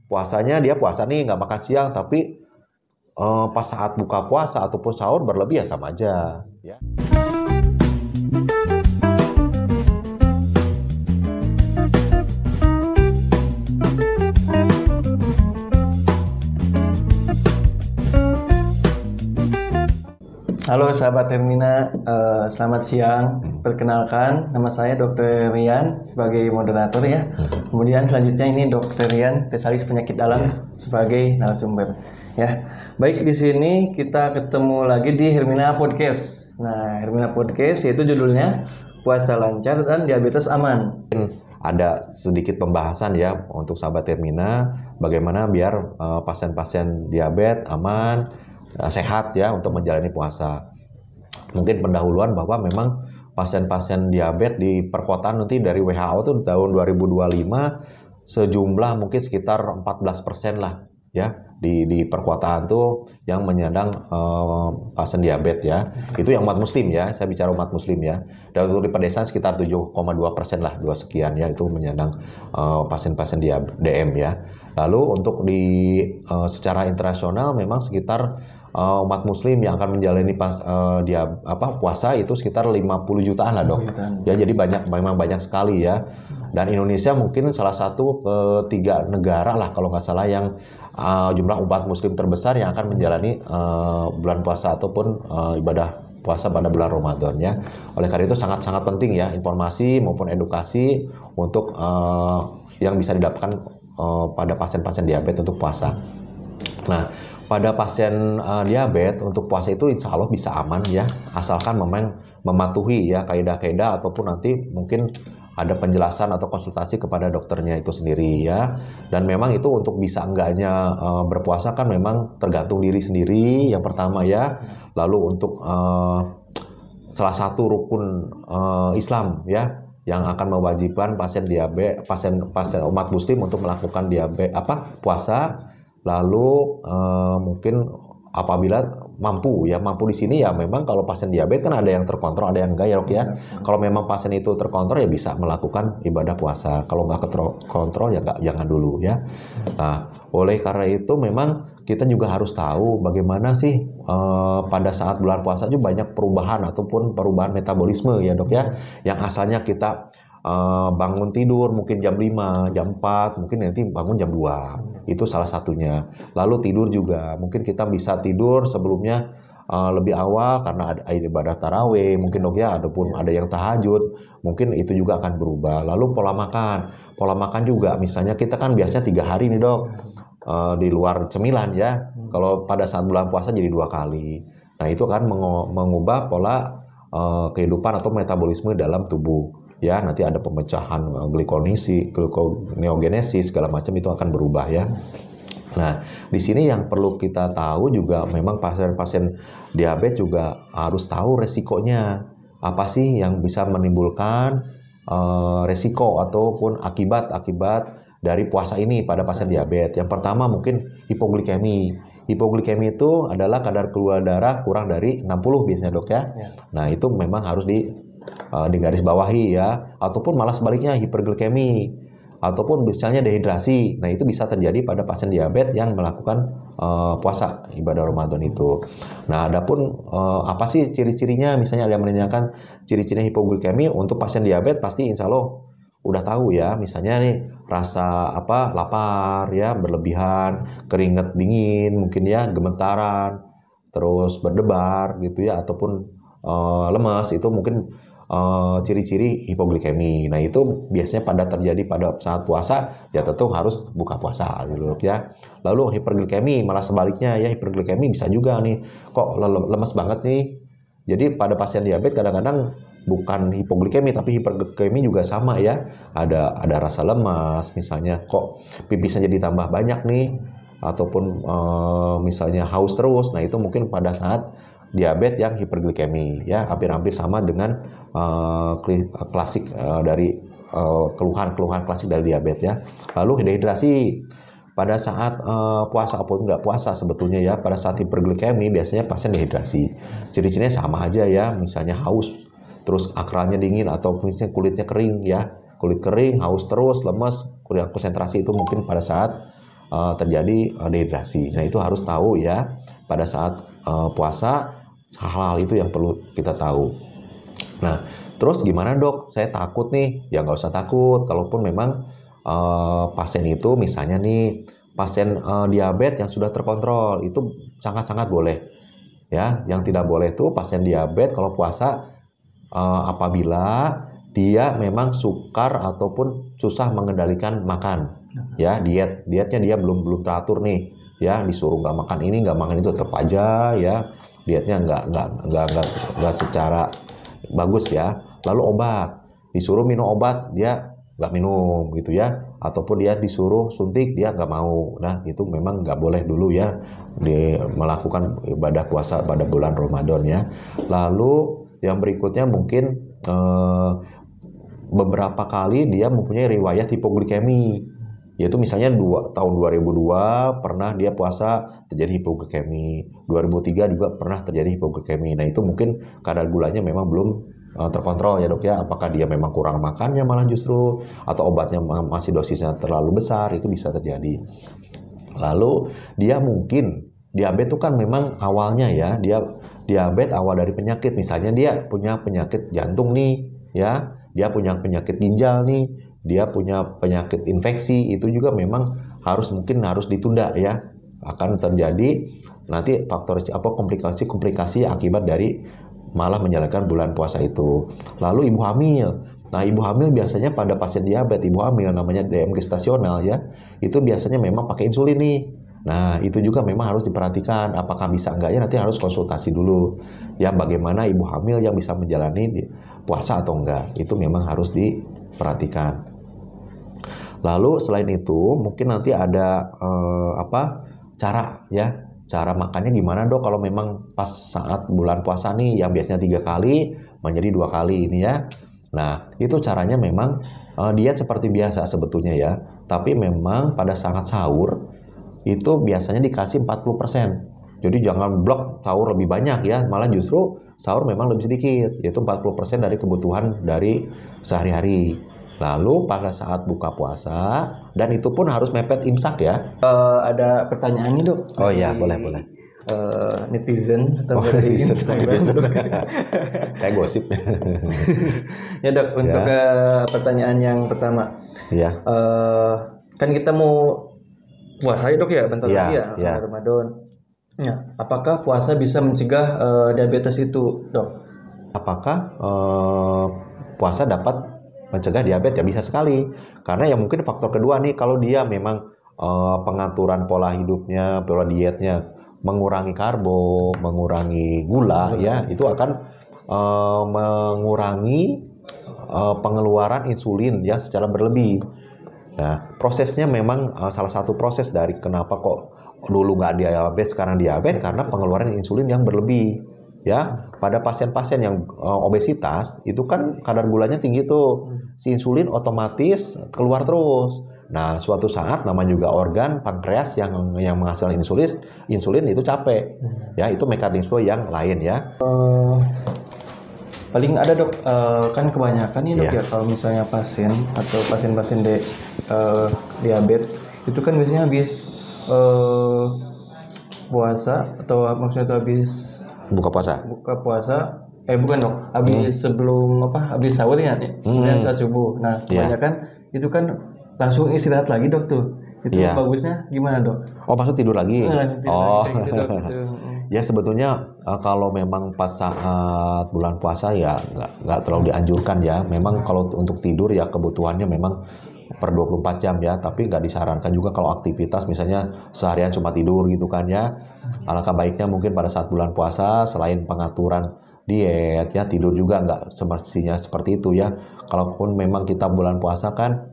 puasanya dia puasa nih nggak makan siang, tapi pas saat buka puasa ataupun sahur berlebih ya sama aja. Ya. Halo sahabat Hermina, selamat siang. Perkenalkan, nama saya Dr. Rian sebagai moderator ya. Kemudian selanjutnya ini Dr. Rian, spesialis penyakit dalam sebagai narasumber. Ya, baik di sini kita ketemu lagi di Hermina Podcast. Nah, Hermina Podcast yaitu judulnya Puasa Lancar dan Diabetes Aman. Ada sedikit pembahasan ya untuk sahabat Hermina, bagaimana biar pasien-pasien diabetes aman, sehat ya untuk menjalani puasa. Mungkin pendahuluan bahwa memang pasien-pasien diabetes di perkotaan nanti dari WHO tuh tahun 2025 sejumlah mungkin sekitar 14% lah ya di perkotaan tuh yang menyandang pasien diabetes ya. Itu yang umat muslim ya, saya bicara umat muslim ya. Dan untuk di pedesaan sekitar 7,2% lah, 2 sekian ya itu menyandang pasien-pasien DM ya. Lalu untuk di secara internasional memang sekitar umat muslim yang akan menjalani puasa itu sekitar 50 jutaan lah dok. Ya jadi memang banyak sekali ya. Dan Indonesia mungkin salah satu ketiga negara lah kalau nggak salah yang jumlah umat muslim terbesar yang akan menjalani bulan puasa ataupun ibadah puasa pada bulan Ramadan ya. Oleh karena itu sangat-sangat penting ya informasi maupun edukasi untuk yang bisa didapatkan pada pasien-pasien diabetes untuk puasa. Nah, pada pasien diabetes untuk puasa itu insya Allah bisa aman ya, asalkan memang mematuhi ya kaidah-kaidah ataupun nanti mungkin ada penjelasan atau konsultasi kepada dokternya itu sendiri ya. Dan memang itu untuk bisa enggaknya berpuasa kan memang tergantung diri sendiri yang pertama ya. Lalu untuk salah satu rukun Islam ya yang akan mewajibkan pasien diabetes, pasien umat muslim untuk melakukan puasa. Lalu mungkin apabila mampu di sini ya memang kalau pasien diabetes kan ada yang terkontrol, ada yang enggak ya dok ya. Kalau memang pasien itu terkontrol ya bisa melakukan ibadah puasa. Kalau nggak terkontrol ya nggak, jangan dulu ya. Nah, oleh karena itu memang kita juga harus tahu bagaimana sih pada saat bulan puasa itu banyak perubahan ataupun perubahan metabolisme ya dok ya. Yang asalnya kita bangun tidur mungkin jam 5, jam 4, mungkin nanti bangun jam 2. Itu salah satunya. Lalu tidur juga, mungkin kita bisa tidur sebelumnya lebih awal karena ada ibadah tarawih, mungkin dok ya, ada yang tahajud, mungkin itu juga akan berubah. Lalu pola makan juga, misalnya kita kan biasanya 3 hari nih dok, di luar cemilan ya. Kalau pada saat bulan puasa jadi 2 kali. Nah itu kan mengubah pola kehidupan atau metabolisme dalam tubuh. Ya, nanti ada pemecahan gluconeogenesis segala macam itu akan berubah ya. Nah, di sini yang perlu kita tahu juga memang pasien-pasien diabetes juga harus tahu resikonya. Apa sih yang bisa menimbulkan resiko ataupun akibat dari puasa ini pada pasien diabetes. Yang pertama mungkin hipoglikemi. Hipoglikemi itu adalah kadar gula darah kurang dari 60 biasanya dok ya. Nah, itu memang harus digaris bawahi ya, ataupun malah sebaliknya hiperglikemi ataupun misalnya dehidrasi. Nah itu bisa terjadi pada pasien diabetes yang melakukan puasa ibadah Ramadan itu. Nah adapun apa sih ciri-cirinya, misalnya ada yang menanyakan ciri-cirinya hipoglikemi untuk pasien diabetes, pasti insya Allah udah tahu ya, misalnya nih rasa lapar ya berlebihan, keringat dingin mungkin ya, gemetaran, terus berdebar gitu ya, ataupun lemas, itu mungkin ciri-ciri hipoglikemi. Nah itu biasanya pada terjadi pada saat puasa, ya tentu harus buka puasa gitu ya. Lalu hiperglikemi malah sebaliknya ya, hiperglikemi bisa juga nih kok lemes banget nih. Jadi pada pasien diabetes kadang-kadang bukan hipoglikemi tapi hiperglikemi juga sama ya. Ada rasa lemas, misalnya kok pipisnya jadi tambah banyak nih, ataupun misalnya haus terus. Nah itu mungkin pada saat diabetes yang hiperglikemi ya, hampir-hampir sama dengan klasik dari keluhan-keluhan klasik dari diabetes ya. Lalu dehidrasi pada saat puasa ataupun nggak puasa sebetulnya ya, pada saat hiperglikemi biasanya pasien dehidrasi. Ciri-cirinya sama aja ya, misalnya haus, terus akralnya dingin atau misalnya kulitnya kering ya, kulit kering, haus terus, lemas, kurang konsentrasi, itu mungkin pada saat terjadi dehidrasi. Nah, itu harus tahu ya pada saat puasa, hal-hal itu yang perlu kita tahu. Nah, terus gimana dok? Saya takut nih. Ya nggak usah takut. Kalaupun memang pasien itu misalnya nih pasien diabetes yang sudah terkontrol, itu sangat-sangat boleh. Ya, yang tidak boleh itu pasien diabetes kalau puasa apabila dia memang sukar ataupun susah mengendalikan makan. Ya, dietnya dia belum teratur nih. Ya, disuruh nggak makan ini, nggak makan itu, tetap aja ya dietnya nggak secara bagus ya. Lalu obat, disuruh minum obat dia nggak minum gitu ya, ataupun dia disuruh suntik dia nggak mau. Nah, itu memang nggak boleh dulu ya melakukan ibadah puasa pada bulan Ramadan ya. Lalu yang berikutnya mungkin beberapa kali dia mempunyai riwayat hipoglikemi, yaitu misalnya tahun 2002 pernah dia puasa terjadi hipoglikemi, 2003 juga pernah terjadi hipoglikemi. Nah, itu mungkin kadar gulanya memang belum terkontrol ya dok ya, apakah dia memang kurang makannya malah justru, atau obatnya masih dosisnya terlalu besar, itu bisa terjadi. Lalu dia mungkin diabetes itu kan memang awalnya ya, dia diabetes awal dari penyakit, misalnya dia punya penyakit jantung nih ya, dia punya penyakit ginjal nih, dia punya penyakit infeksi, itu juga memang mungkin harus ditunda ya, akan terjadi nanti faktor komplikasi akibat dari malah menjalankan bulan puasa itu. Lalu ibu hamil. Nah, ibu hamil biasanya pada pasien diabetes, ibu hamil namanya DM gestasional ya, itu biasanya memang pakai insulin nih. Nah, itu juga memang harus diperhatikan apakah bisa enggak ya, nanti harus konsultasi dulu ya, bagaimana ibu hamil yang bisa menjalani puasa atau enggak, itu memang harus diperhatikan. Lalu selain itu mungkin nanti ada cara makannya gimana dok, kalau memang pas saat bulan puasa nih yang biasanya 3 kali menjadi 2 kali ini ya. Nah, itu caranya memang diet seperti biasa sebetulnya ya, tapi memang pada saat sahur itu biasanya dikasih 40%. Jadi jangan blok sahur lebih banyak ya, malah justru sahur memang lebih sedikit, yaitu 40% dari kebutuhan dari sehari-hari. Lalu pada saat buka puasa, dan itu pun harus mepet imsak ya. Ada pertanyaan nih dok. Oh iya, boleh. Netizen atau dari Instagram. Kayak gosip. Ya dok, untuk pertanyaan yang pertama. Iya. Kan kita mau puasa ya dok ya, bentar lagi ya. Ramadan. Ya, apakah puasa bisa mencegah diabetes itu dok? Apakah puasa dapat mencegah diabetes? Ya bisa sekali, karena ya mungkin faktor kedua nih, kalau dia memang pengaturan pola hidupnya, pola dietnya mengurangi karbo, mengurangi gula ya, itu akan mengurangi pengeluaran insulin ya secara berlebih. Nah, prosesnya memang salah satu proses dari kenapa kok dulu nggak diabetes sekarang diabetes, karena pengeluaran insulin yang berlebih. Ya, pada pasien-pasien yang obesitas itu kan kadar gulanya tinggi tuh, si insulin otomatis keluar terus. Nah, suatu saat namanya juga organ pankreas yang menghasilkan insulin itu capek. Ya, itu mekanisme yang lain ya. Paling ada dok, kan kebanyakan nih dok ya, kalau misalnya pasien atau pasien-pasien diabetes itu kan biasanya habis puasa, atau maksudnya itu habis buka puasa, bukan dok, habis sebelum habis sahur ya nih, dan saat subuh. Nah, kebanyakan itu kan langsung istirahat lagi dok tuh. Itu bagusnya gimana dok? Oh, maksud tidur lagi? Langsung tidur lagi, gitu, dok, gitu. Ya sebetulnya kalau memang pas saat bulan puasa ya nggak terlalu dianjurkan ya. Memang kalau untuk tidur ya kebutuhannya memang per 24 jam ya, tapi nggak disarankan juga kalau aktivitas misalnya seharian cuma tidur gitu kan ya. Alangkah baiknya mungkin pada saat bulan puasa selain pengaturan diet ya, tidur juga nggak semestinya seperti itu ya. Kalaupun memang kita bulan puasa kan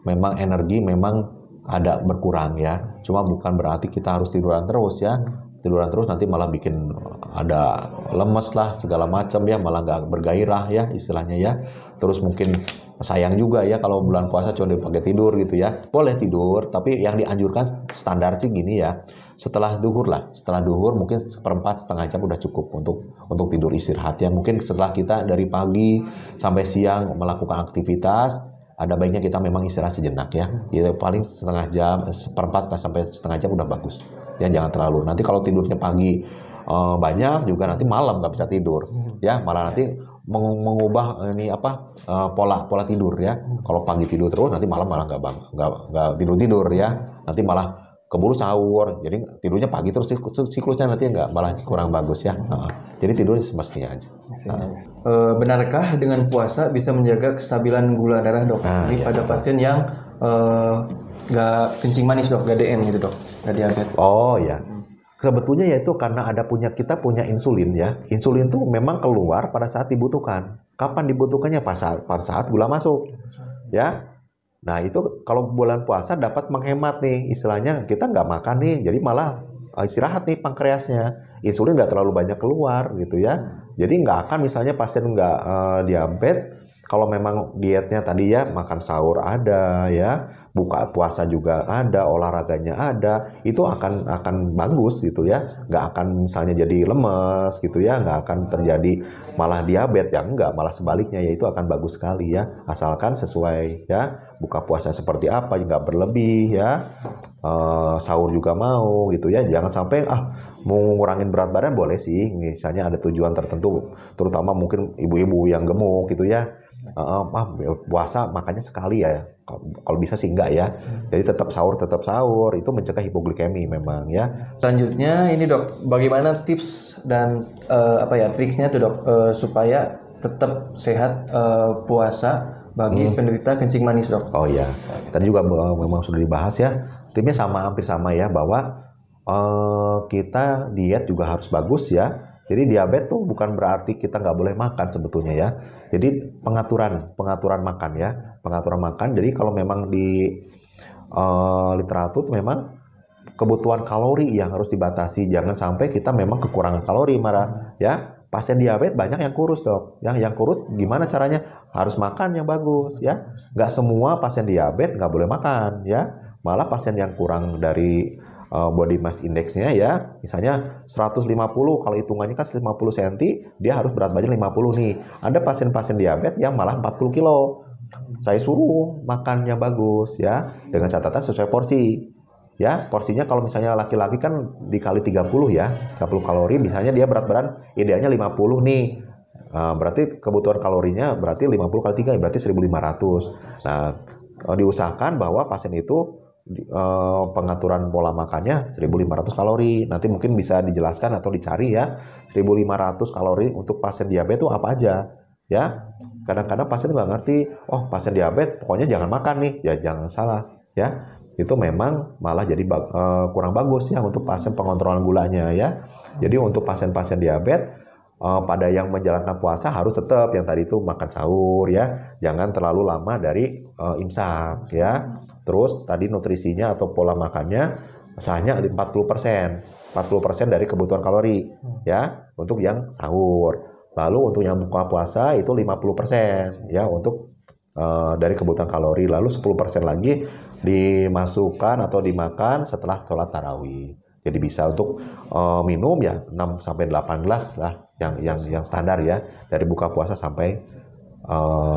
memang energi memang ada berkurang ya, cuma bukan berarti kita harus tiduran terus ya. Tiduran terus nanti malah bikin ada lemes lah segala macam ya, malah nggak bergairah ya istilahnya ya. Terus mungkin sayang juga ya kalau bulan puasa cuma dipakai tidur gitu ya. Boleh tidur, tapi yang dianjurkan standar sih gini ya, setelah duhur mungkin seperempat setengah jam udah cukup untuk tidur istirahat ya. Mungkin setelah kita dari pagi sampai siang melakukan aktivitas, ada baiknya kita memang istirahat sejenak ya. Itu paling setengah jam, seperempat sampai setengah jam udah bagus. Ya jangan terlalu. Nanti kalau tidurnya pagi banyak juga nanti malam nggak bisa tidur. Ya malah nanti mengubah ini pola tidur ya. Kalau pagi tidur terus nanti malam malah nggak tidur ya. Nanti malah keburu sahur, jadi tidurnya pagi terus siklusnya nanti nggak malah kurang bagus ya. Jadi tidur semestinya aja. Benarkah dengan puasa bisa menjaga kestabilan gula darah dok? Ini pada pasien yang nggak kencing manis dok, nggak DM gitu dok, nggak diabetes. Oh ya, sebetulnya yaitu karena kita punya insulin ya. Insulin tuh memang keluar pada saat dibutuhkan. Kapan dibutuhkannya? Pada saat gula masuk, ya. Nah itu kalau bulan puasa dapat menghemat nih, istilahnya kita nggak makan nih, jadi malah istirahat nih pankreasnya, insulin nggak terlalu banyak keluar gitu ya. Jadi nggak akan misalnya pasien nggak diabetes, kalau memang dietnya tadi ya makan sahur ada ya, buka puasa juga ada, olahraganya ada, itu akan bagus gitu ya, nggak akan misalnya jadi lemes gitu ya, nggak akan terjadi malah diabetes ya, enggak, malah sebaliknya ya itu akan bagus sekali ya, asalkan sesuai ya, buka puasa seperti apa, nggak berlebih ya, sahur juga mau gitu ya, jangan sampai mau ngurangin berat badan boleh sih, misalnya ada tujuan tertentu, terutama mungkin ibu-ibu yang gemuk gitu ya. Puasa makanya sekali ya, kalau bisa sih enggak ya, jadi tetap sahur itu mencegah hipoglikemi memang ya. Selanjutnya ini dok, bagaimana tips dan triksnya tuh dok supaya tetap sehat puasa bagi penderita kencing manis dok? Oh ya, tadi juga memang sudah dibahas ya, tipsnya hampir sama ya, bahwa kita diet juga harus bagus ya. Jadi diabetes tuh bukan berarti kita nggak boleh makan sebetulnya ya. Jadi pengaturan makan ya, pengaturan makan. Jadi kalau memang di literatur memang kebutuhan kalori yang harus dibatasi. Jangan sampai kita memang kekurangan kalori marah ya. Pasien diabetes banyak yang kurus dok. Yang kurus gimana caranya? Harus makan yang bagus ya. Nggak semua pasien diabetes nggak boleh makan ya. Malah pasien yang kurang dari body mass index-nya ya, misalnya 150, kalau hitungannya kan 50 cm, dia harus berat badan 50 nih. Ada pasien-pasien diabetes yang malah 40 kilo. Saya suruh makannya bagus ya, dengan catatan sesuai porsi. Ya, porsinya kalau misalnya laki-laki kan dikali 30 ya, 30 kalori, misalnya dia berat badan idealnya 50 nih. Berarti kebutuhan kalorinya berarti 50 kali 3, berarti 1500. Nah, diusahakan bahwa pasien itu pengaturan pola makannya 1500 kalori. Nanti mungkin bisa dijelaskan atau dicari ya, 1500 kalori untuk pasien diabetes itu apa aja ya. Kadang-kadang pasien nggak ngerti, pasien diabetes pokoknya jangan makan nih, ya jangan salah ya. Itu memang malah jadi kurang bagus ya untuk pasien pengontrolan gulanya ya. Jadi untuk pasien-pasien diabetes pada yang menjalankan puasa harus tetap yang tadi itu makan sahur ya, jangan terlalu lama dari imsak ya. Terus tadi nutrisinya atau pola makannya misalnya 40% dari kebutuhan kalori ya untuk yang sahur. Lalu untuk yang buka puasa itu 50% ya untuk dari kebutuhan kalori. Lalu 10% lagi dimasukkan atau dimakan setelah sholat tarawih. Jadi bisa untuk minum ya 6-8 gelas lah yang standar ya, dari buka puasa sampai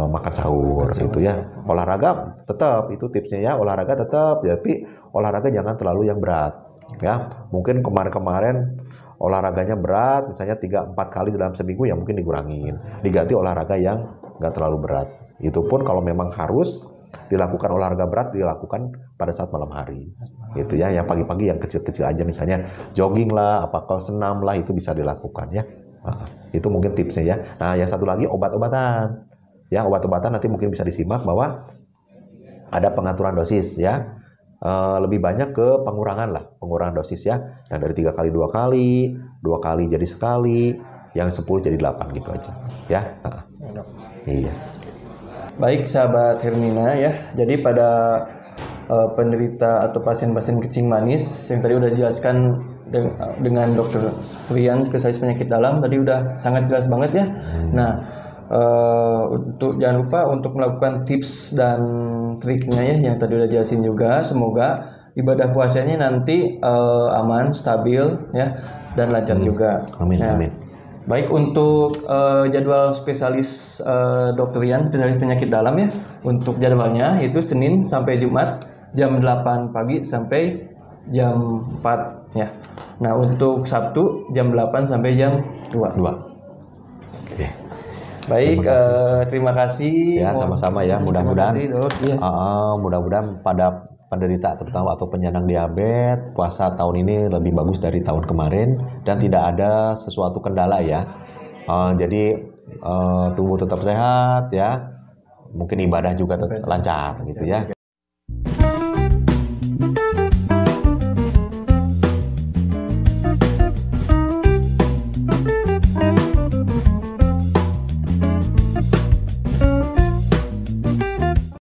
makan sahur gitu ya. Olahraga tetap, itu tipsnya ya, olahraga tetap, tapi olahraga jangan terlalu yang berat ya. Mungkin kemarin olahraganya berat, misalnya 3-4 kali dalam seminggu, ya mungkin dikurangin, diganti olahraga yang nggak terlalu berat. Itu pun kalau memang harus dilakukan olahraga berat, dilakukan pada saat malam hari gitu ya. Yang pagi-pagi yang kecil-kecil aja, misalnya jogging lah, apakah senam lah, itu bisa dilakukan ya. Itu mungkin tipsnya ya. Nah, yang satu lagi obat-obatan ya, obat-obatan nanti mungkin bisa disimak bahwa ada pengaturan dosis ya, lebih banyak ke pengurangan dosis ya, yang dari 3 kali 2 kali, 2 kali jadi sekali, yang 10 jadi 8 gitu aja ya. Iya. Baik sahabat Hermina ya, jadi pada penderita atau pasien-pasien kencing manis yang tadi udah jelaskan dengan Dokter Rian, spesialis penyakit dalam, tadi udah sangat jelas banget ya. Nah, untuk jangan lupa untuk melakukan tips dan triknya ya yang tadi udah jelasin juga. Semoga ibadah puasanya nanti aman, stabil ya, dan lancar juga. Amin, ya. amin. Baik, untuk jadwal spesialis Dr. Rian, spesialis penyakit dalam ya. Untuk jadwalnya itu Senin sampai Jumat jam 8 pagi sampai jam 4 ya. Nah, untuk Sabtu jam 8 sampai jam 2. Oke. Baik, terima kasih. Ya, sama-sama ya. Mudah-mudahan ya. mudah-mudahan pada penderita terutama atau penyandang diabetes puasa tahun ini lebih bagus dari tahun kemarin dan tidak ada sesuatu kendala ya. Jadi tubuh tetap sehat ya. Mungkin ibadah juga tetap lancar gitu ya.